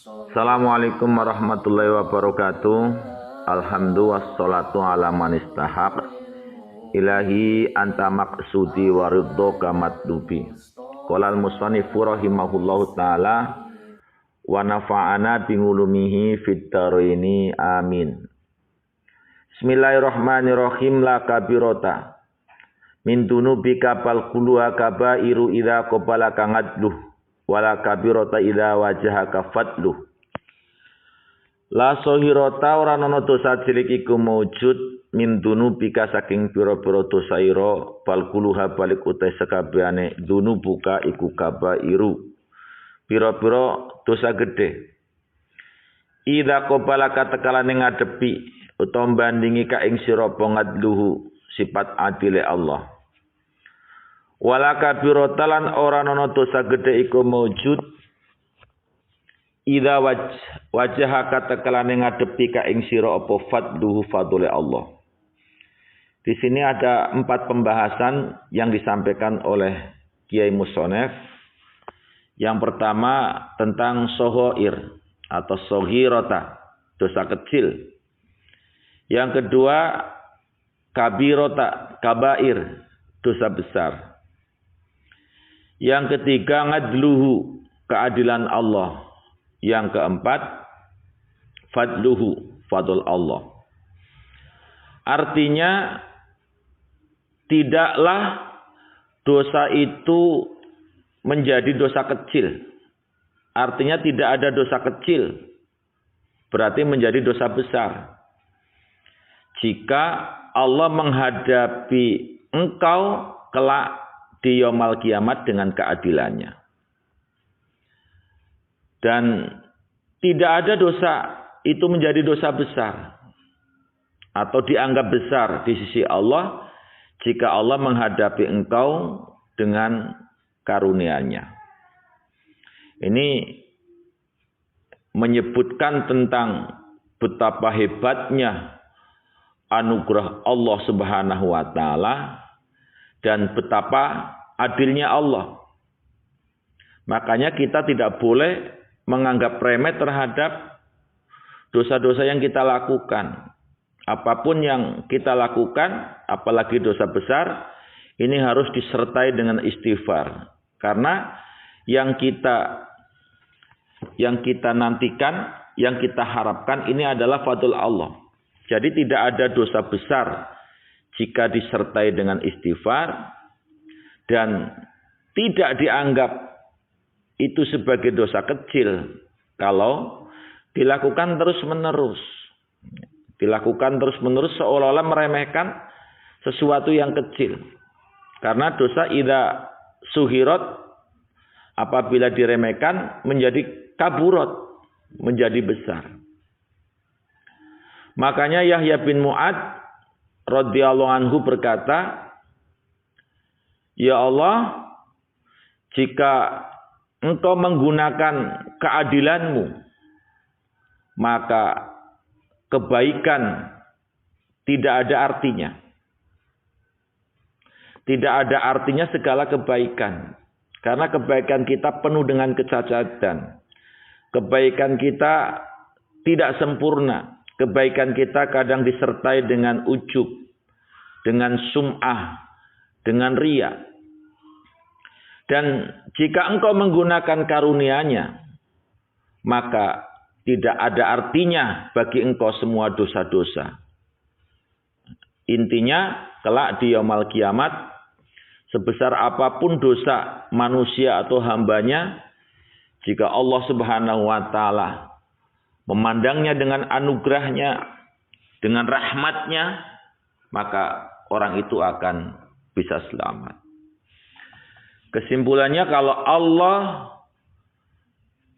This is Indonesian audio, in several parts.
Assalamualaikum warahmatullahi wabarakatuh. Alhamdulillah wassalatu ala man istahaq. Ilahi anta maqsudi wa ridhoka matlubi. Qala al-musannifu rahimahullahu taala wa nafa'ana bi ulumihi fid dharaini amin. Bismillahirrahmanirrahim. La kabirota min dunubika bal quluha kabairu idza qabala kangadluh wala kabirota idza wajhaka fadluh. La sohirota ora ana dosa cilik iku maujud min dunubika saking pira-pira dosa ira bal quluha balik utai sekabehane dunubuka iku kabairu pira-pira dosa gede. Idza qabala katekalane ngadepi utawa bandingi ka ing sira ngadluhu sifat adile Allah. Wala kabirota lan ora ana dosa gedhe iku maujud idza wajhaka tekalane ngadepi ka ing sira apa fadluhu fadlule Allah. Di sini ada 4 pembahasan yang disampaikan oleh Kiai Musonef. Yang pertama tentang sohoir atau sohirota, dosa kecil. Yang kedua kabirota, kabair, dosa besar. Yang ketiga ngadluhu, keadilan Allah. Yang keempat fadluhu, fadl Allah. Artinya tidaklah dosa itu menjadi dosa kecil. Artinya tidak ada dosa kecil, berarti menjadi dosa besar. Jika Allah menghadapi engkau kelak di yaumul kiamat dengan keadilannya. Dan tidak ada dosa itu menjadi dosa besar atau dianggap besar di sisi Allah jika Allah menghadapi engkau dengan karunia-Nya. Ini menyebutkan tentang betapa hebatnya anugerah Allah Subhanahu wa taala dan betapa adilnya Allah. Makanya kita tidak boleh menganggap remeh terhadap dosa-dosa yang kita lakukan. Apapun yang kita lakukan, apalagi dosa besar, ini harus disertai dengan istighfar. Karena yang kita nantikan, yang kita harapkan ini adalah fadl Allah. Jadi tidak ada dosa besar jika disertai dengan istighfar dan tidak dianggap itu sebagai dosa kecil kalau dilakukan terus-menerus. Dilakukan terus-menerus seolah-olah meremehkan sesuatu yang kecil. Karena dosa idza suhirat apabila diremehkan menjadi kaburat, menjadi besar. Makanya Yahya bin Mu'ad radhiyallahu anhu berkata, "Ya Allah, jika Engkau menggunakan keadilanmu, maka kebaikan tidak ada artinya. Tidak ada artinya segala kebaikan. Karena kebaikan kita penuh dengan kecacatan. Kebaikan kita tidak sempurna. Kebaikan kita kadang disertai dengan ujub, dengan sum'ah, dengan riya. Dan jika engkau menggunakan karunia-Nya, maka tidak ada artinya bagi engkau semua dosa-dosa. Intinya, kelak di yaumul kiamat, sebesar apapun dosa manusia atau hambanya, jika Allah Subhanahu wa taala memandangnya dengan anugerahnya, dengan rahmatnya, maka orang itu akan bisa selamat. Kesimpulannya, kalau Allah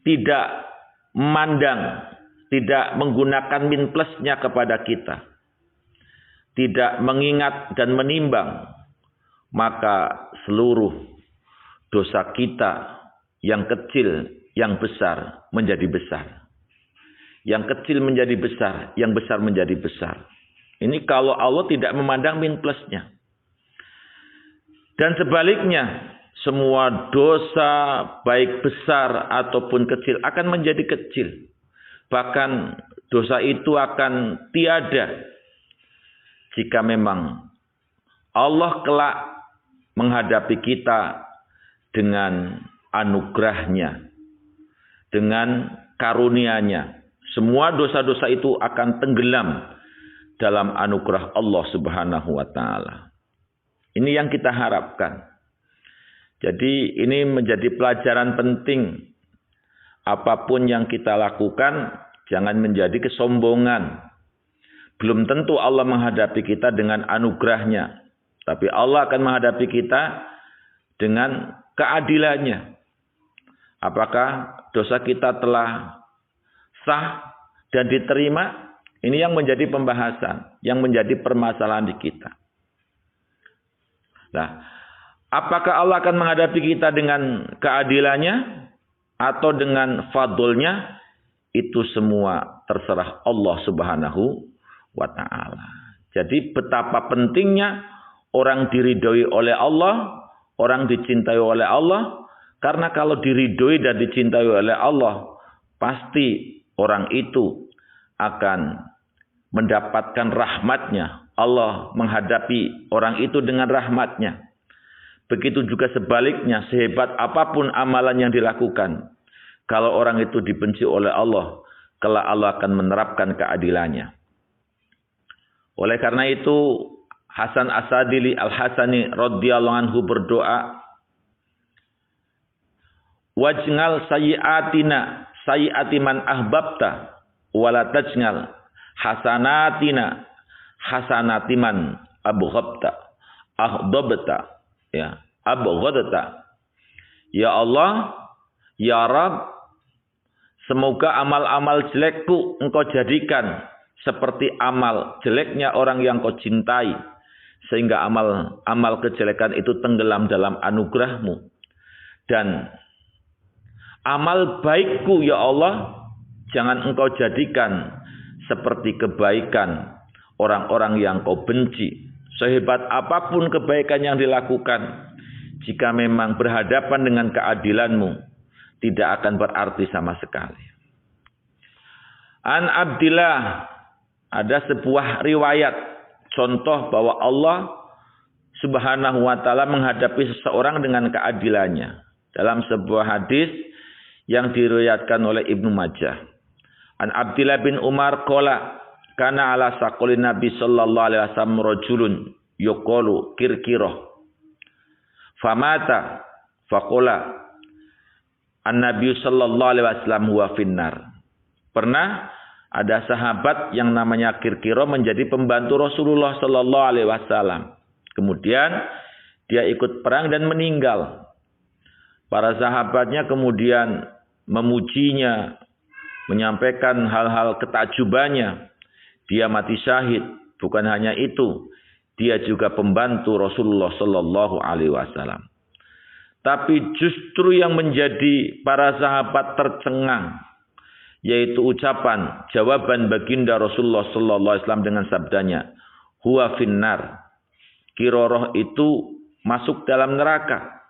tidak memandang, tidak menggunakan min plusnya kepada kita, tidak mengingat dan menimbang, maka seluruh dosa kita yang kecil, yang besar menjadi besar. Yang kecil menjadi besar, yang besar menjadi besar. Ini kalau Allah tidak memandang min plusnya. Dan sebaliknya, semua dosa baik besar ataupun kecil akan menjadi kecil. Bahkan dosa itu akan tiada jika memang Allah kelak menghadapi kita dengan anugerahnya, dengan karunia-Nya. Semua dosa-dosa itu akan tenggelam dalam anugerah Allah Subhanahu wa taala. Ini yang kita harapkan. Jadi ini menjadi pelajaran penting. Apapun yang kita lakukan, jangan menjadi kesombongan. Belum tentu Allah menghadapi kita dengan anugerahnya. Tapi Allah akan menghadapi kita dengan keadilannya. Apakah dosa kita telah sah dan diterima? Ini yang menjadi pembahasan, yang menjadi permasalahan di kita. Nah, apakah Allah akan menghadapi kita dengan keadilannya atau dengan fadlnya? Itu semua terserah Allah Subhanahu wa taala. Jadi betapa pentingnya orang diridhoi oleh Allah, orang dicintai oleh Allah, karena kalau diridhoi dan dicintai oleh Allah, pasti orang itu akan mendapatkan rahmatnya. Allah menghadapi orang itu dengan rahmatnya. Begitu juga sebaliknya, sehebat apapun amalan yang dilakukan, kalau orang itu dibenci oleh Allah, kelak Allah akan menerapkan keadilannya. Oleh karena itu, Hasan As-Sadili Al-Hasani radhiyallahu anhu berdoa, wajnal sayyiatina sayyiati man ahbabta wala tajnal hasanatina hasanatiman aghdabta ya abghadta. Ya Allah, ya Rabb, semoga amal-amal jelekku engkau jadikan seperti amal jeleknya orang yang kau cintai, sehingga amal kejelekan itu tenggelam dalam anugerahmu. Dan amal baikku ya Allah, jangan engkau jadikan seperti kebaikan orang-orang yang kau benci. Sehebat apapun kebaikan yang dilakukan, jika memang berhadapan dengan keadilanmu, tidak akan berarti sama sekali. An Abdillah, ada sebuah riwayat contoh bahwa Allah Subhanahu wa taala menghadapi seseorang dengan keadilannya. Dalam sebuah hadis yang diriwayatkan oleh Ibnu Majah. An Abdillah bin Umar qala kana ala saqulin Nabi sallallahu alaihi wasallam rajulun yuqalu Kirkirah. Famata faqala An-Nabi sallallahu alaihi wasallam huwa finnar. Pernah ada sahabat yang namanya Kirkirah menjadi pembantu Rasulullah sallallahu alaihi wasallam. Kemudian dia ikut perang dan meninggal. Para sahabatnya kemudian memujinya, menyampaikan hal-hal ketakjubannya. Dia mati syahid. Bukan hanya itu, dia juga pembantu Rasulullah sallallahu alaihi wasallam. Tapi justru yang menjadi para sahabat tercengang, yaitu ucapan jawaban baginda Rasulullah sallallahu alaihi wasallam dengan sabdanya, huwa finnar. Kiroroh itu masuk dalam neraka.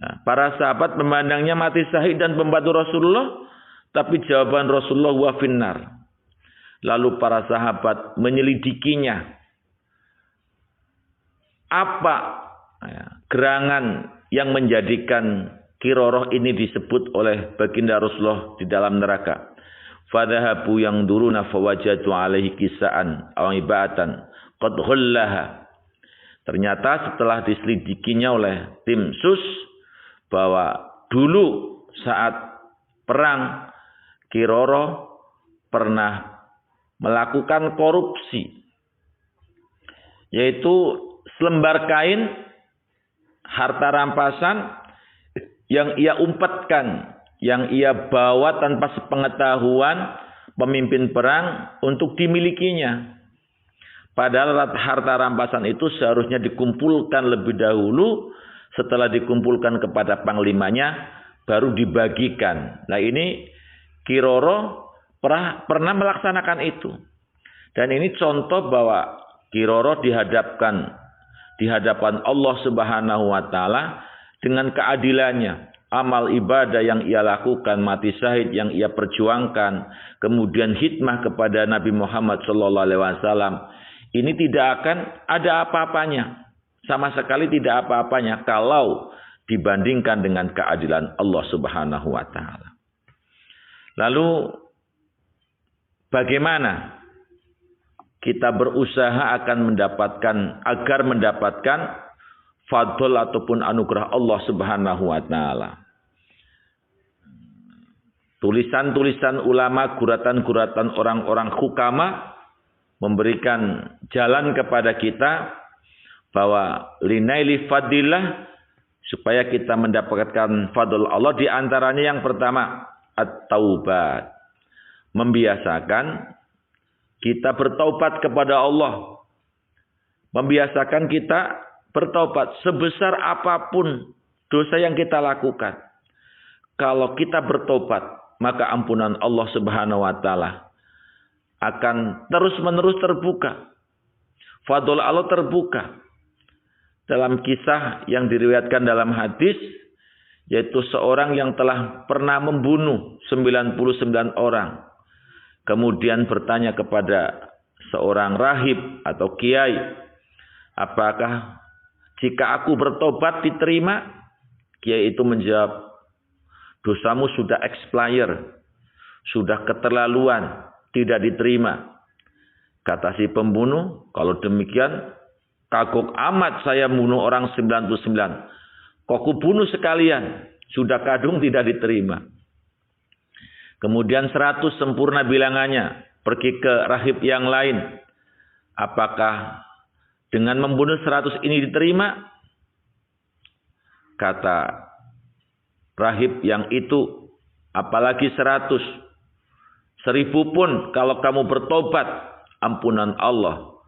Nah, para sahabat memandangnya mati syahid dan pembantu Rasulullah, tapi jawaban Rasulullah huwa finnar. Lalu para sahabat menyelidikinya. Apa gerangan yang menjadikan Kiroroh ini disebut oleh baginda Rasulullah di dalam neraka? Fadhahabu yang duruna fawajatu alaihi kisaan aw ibatan qad ghallaha. Ternyata setelah diselidikinya oleh tim sus bahwa dulu saat perang Kiroroh pernah melakukan korupsi, yaitu selembar kain harta rampasan yang ia umpatkan, yang ia bawa tanpa sepengetahuan pemimpin perang untuk dimilikinya. Padahal harta rampasan itu seharusnya dikumpulkan lebih dahulu, setelah dikumpulkan kepada panglimanya baru dibagikan. Nah, ini Kiroroh pernah melaksanakan itu. Dan ini contoh bahwa Kiroroh dihadapkan di hadapan Allah Subhanahu wa taala dengan keadilannya. Amal ibadah yang ia lakukan, mati syahid yang ia perjuangkan, kemudian hikmah kepada Nabi Muhammad sallallahu alaihi wasallam, ini tidak akan ada apa-apanya. Sama sekali tidak apa-apanya kalau dibandingkan dengan keadilan Allah Subhanahu wa taala. Lalu bagaimana kita berusaha akan agar mendapatkan fadl ataupun anugerah Allah Subhanahu wa taala. Tulisan-tulisan ulama, guratan-guratan orang-orang hukama memberikan jalan kepada kita bahwa linaili fadillah, supaya kita mendapatkan fadl Allah, di antaranya yang pertama at-taubat. Membiasakan kita bertaubat kepada Allah. Membiasakan kita bertaubat sebesar apapun dosa yang kita lakukan. Kalau kita bertaubat, maka ampunan Allah Subhanahu wa taala akan terus-menerus terbuka. Fadl Allah terbuka. Dalam kisah yang diriwayatkan dalam hadis, yaitu seorang yang telah pernah membunuh 99 orang. Kemudian bertanya kepada seorang rahib atau kiai, apakah jika aku bertobat diterima? Kiai itu menjawab, dosamu sudah expire, sudah keterlaluan, tidak diterima. Kata si pembunuh, kalau demikian kagok amat saya bunuh orang 99. Kok ku bunuh sekalian, sudah kadung tidak diterima. Kemudian 100 sempurna bilangannya, pergi ke rahib yang lain. Apakah dengan membunuh 100 ini diterima? Kata rahib yang itu, apalagi 100. 1000 pun kalau kamu bertobat, ampunan Allah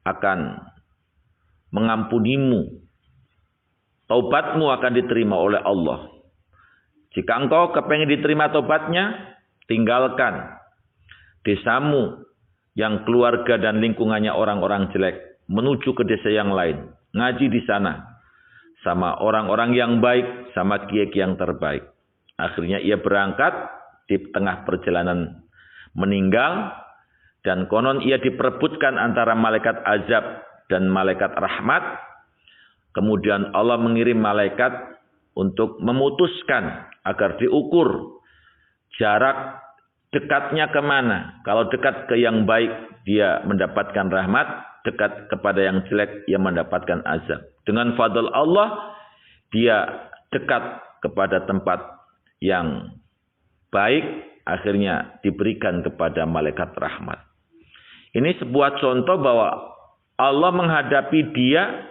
akan mengampunimu. Taubatmu akan diterima oleh Allah. Jika engkau kepengen diterima taubatnya, tinggalkan desamu yang keluarga dan lingkungannya orang-orang jelek, menuju ke desa yang lain. Ngaji di sana sama orang-orang yang baik, sama kiai yang terbaik. Akhirnya ia berangkat, di tengah perjalanan meninggal, dan konon ia diperebutkan antara malaikat azab dan malaikat rahmat. Kemudian Allah mengirim malaikat untuk memutuskan agar diukur jarak dekatnya kemana. Kalau dekat ke yang baik, dia mendapatkan rahmat. Dekat kepada yang jelek, dia mendapatkan azab. Dengan fadl Allah, dia dekat kepada tempat yang baik, akhirnya diberikan kepada malaikat rahmat. Ini sebuah contoh bahwa Allah menghadapi dia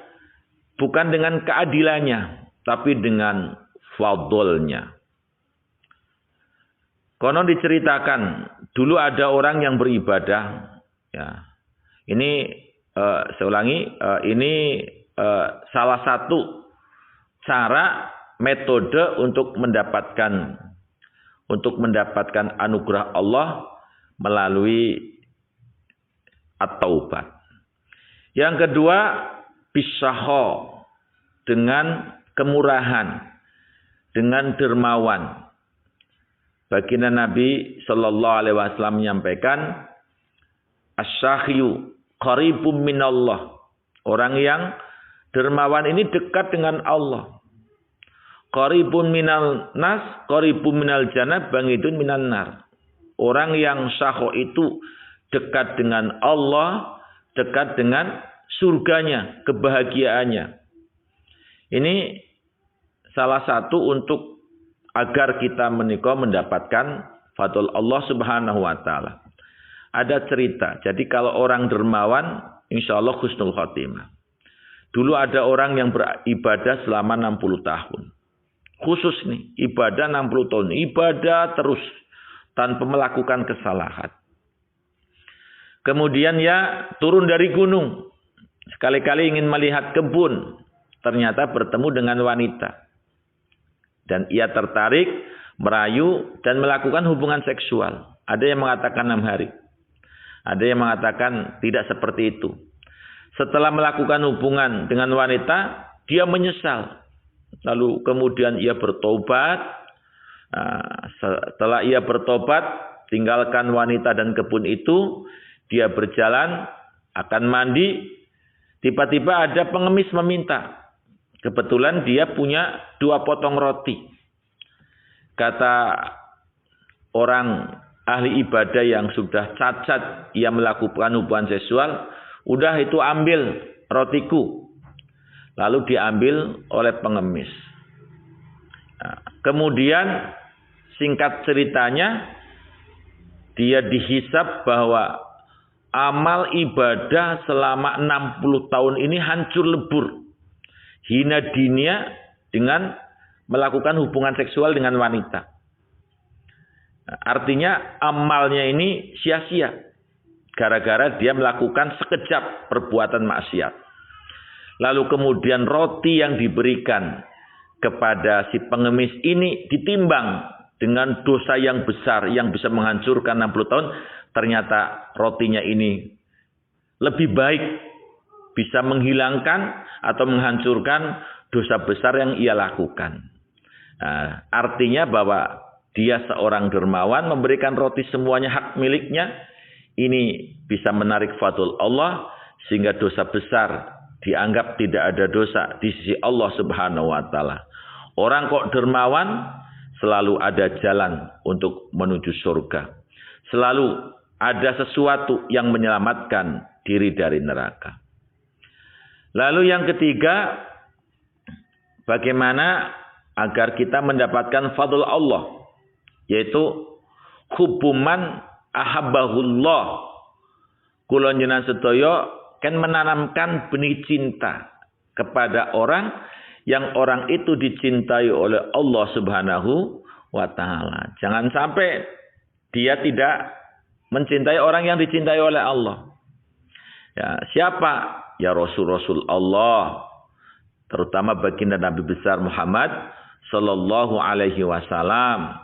bukan dengan keadilannya, tapi dengan fadlnya. Konon diceritakan, dulu ada orang yang beribadah. Ya, ini saya ulangi, ini salah satu cara metode untuk mendapatkan anugerah Allah melalui at-taubat. Yang kedua, bisyaho, dengan kemurahan, dengan dermawan. Baginda Nabi Shallallahu Alaihi Wasallam menyampaikan, asyahyu qaribum minallah. Orang yang dermawan ini dekat dengan Allah. Qaribun minal nas, qaribun minal jannah, bangidun minan nar. Orang yang syahho itu dekat dengan Allah, dekat dengan surganya, kebahagiaannya. Ini salah satu untuk agar kita menikah mendapatkan fadl Allah Subhanahu wa taala. Ada cerita. Jadi kalau orang dermawan, insya Allah husnul khotimah. Dulu ada orang yang beribadah selama 60 tahun. Khusus nih, ibadah 60 tahun. Ibadah terus tanpa melakukan kesalahan. Kemudian ya turun dari gunung. Sekali-kali ingin melihat kebun. Ternyata bertemu dengan wanita. Dan ia tertarik, merayu, dan melakukan hubungan seksual. Ada yang mengatakan 6 hari. Ada yang mengatakan tidak seperti itu. Setelah melakukan hubungan dengan wanita, dia menyesal. Lalu kemudian ia bertobat. Nah, setelah ia bertobat, tinggalkan wanita dan kebun itu, dia berjalan, akan mandi. Tiba-tiba ada pengemis meminta. Kebetulan dia punya 2 potong roti. Kata orang ahli ibadah yang sudah cacat, ia melakukan hubungan seksual, udah itu ambil rotiku. Lalu diambil oleh pengemis. Nah, kemudian singkat ceritanya, dia dihisab bahwa amal ibadah selama 60 tahun ini hancur lebur. Hina dunia dengan melakukan hubungan seksual dengan wanita. Nah, artinya amalnya ini sia-sia. Gara-gara dia melakukan sekejap perbuatan maksiat. Lalu kemudian roti yang diberikan kepada si pengemis ini ditimbang dengan dosa yang besar yang bisa menghancurkan 60 tahun. Ternyata rotinya ini lebih baik, bisa menghilangkan atau menghancurkan dosa besar yang ia lakukan. Nah, artinya bahwa dia seorang dermawan, memberikan roti semuanya hak miliknya. Ini bisa menarik fadl Allah sehingga dosa besar dianggap tidak ada dosa di sisi Allah Subhanahu wa taala. Orang kok dermawan, selalu ada jalan untuk menuju surga. Selalu ada sesuatu yang menyelamatkan diri dari neraka. Lalu yang ketiga, bagaimana agar kita mendapatkan fadl Allah, yaitu hubuman ahabbahullah. Kula njenengan sedaya kan menanamkan benih cinta kepada orang yang orang itu dicintai oleh Allah Subhanahu wa taala. Jangan sampai dia tidak mencintai orang yang dicintai oleh Allah. Ya, siapa? Ya Rasul-Rasul Allah, terutama baginda Nabi besar Muhammad sallallahu alaihi wasallam,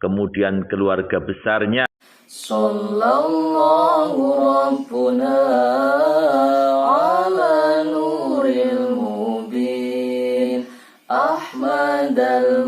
kemudian keluarga besarnya. Sallallahu Rabbuna ala nuril mubin Ahmad al